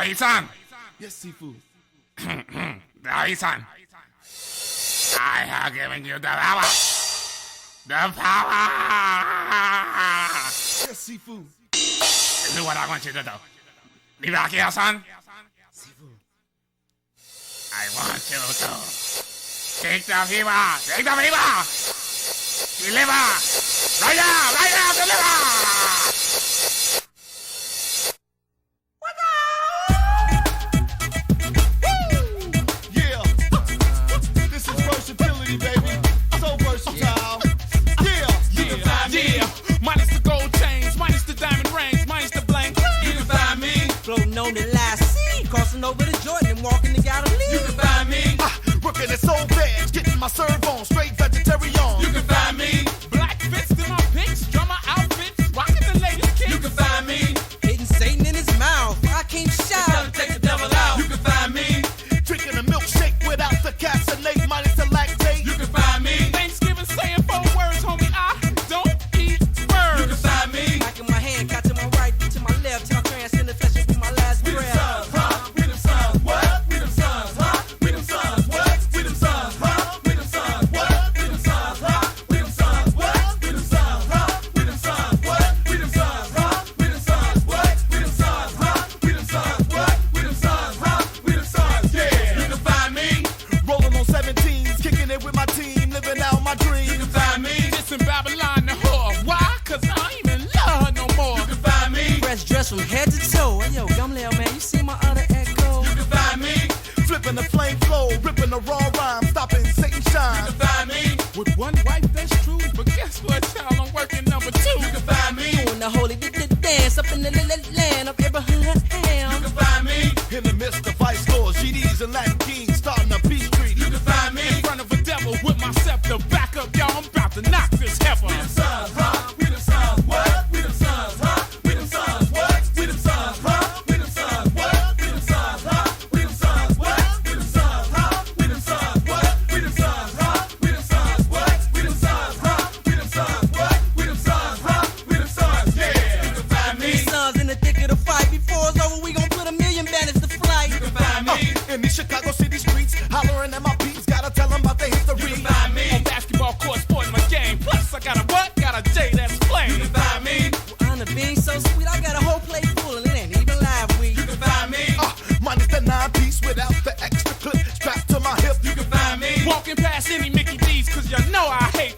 Dai-san. Yes, Sifu. Dai-san. I have given you the power. The power. Yes, Sifu. This is what I want you to do. Libakia-san. Sifu. I want you to take the fever. Take the fever. Deliver. Right now, deliver. Yeah. This is versatility, baby. So versatile. Yeah. Minus the gold chains, minus the diamond rings, minus the blank. You can find me floating on the last sea, crossing over the Jordan and walking the Galilee. You can find me Working at Soul Veg, getting my serve on, straight vegetarian. You can find me black fits to my pics, drummer outfits, rocking the latest kicks. You can find me Hitting Satan in his mouth, I can't shout. trying to take the devil out. You can find me Drinking a milkshake without the caffeinate, minus the lactate. You can find me Thanksgiving saying 4 words, homie. I don't eat words. You can find me Back in my hand, got to my right, to my left, till I transcend the flesh and be my last We them breath. sons, huh? We them sons, what? We them sons, huh? We them sons, what? We them sons, huh? We them sons, what? We them sons, huh? We them sons, what? We them sons, huh? We them sons, what? We them sons, huh? We them sons, what? We them sons, huh? We them sons, what? We them sons, huh? We them sons, yeah. You can find me. Rolling on 17s, kicking it with my team, living out my dream. You can find me. This in Babylon, the whore. Why? 'Cause I ain't even love her no more. You can find me. Fresh dress from head to toe. Hey, yo, Gumleo, man, you see my other echo? You can find me. Flipping the flame flow, ripping the raw rhyme, stopping Satan shine. You can find me. With one wife, that's true. But guess what, child? I'm working number 2. You can find me. Doing the holy dance up in the land of Abraham. You can find me. In the midst of vice lords, GDs and Latin kings, starting a peace treaty. You can find me in front of a devil with my scepter. Back up, y'all. I'm about to knock this heifer. We them sons, huh? We them sons, what? We them sons, huh? We them sons, what? We them sons, huh? We them sons, what? We them sons, huh? We them sons, what? We them sons, huh? We them sons, what? We them sons, huh? We them sons, what? We them sons, huh? We them sons, what? We them sons, huh? We them sons, yeah. You can find me. Sons in the thick of the fight. Before it's over, we gon' put 1,000,000 banners to flight. You can find me. In these Chicago city streets, hollering at my peeps, gotta tell them about their history. You can find me on basketball court, sporting my game. Plus, I got a what? Got a J that's playing. You can find me. On the being so sweet, I got a whole plate full and it ain't even live week. You can find me. Minus the 9-piece without the extra clip strapped to my hip. You can find me walking past any Mickey D's, 'cause you know I hate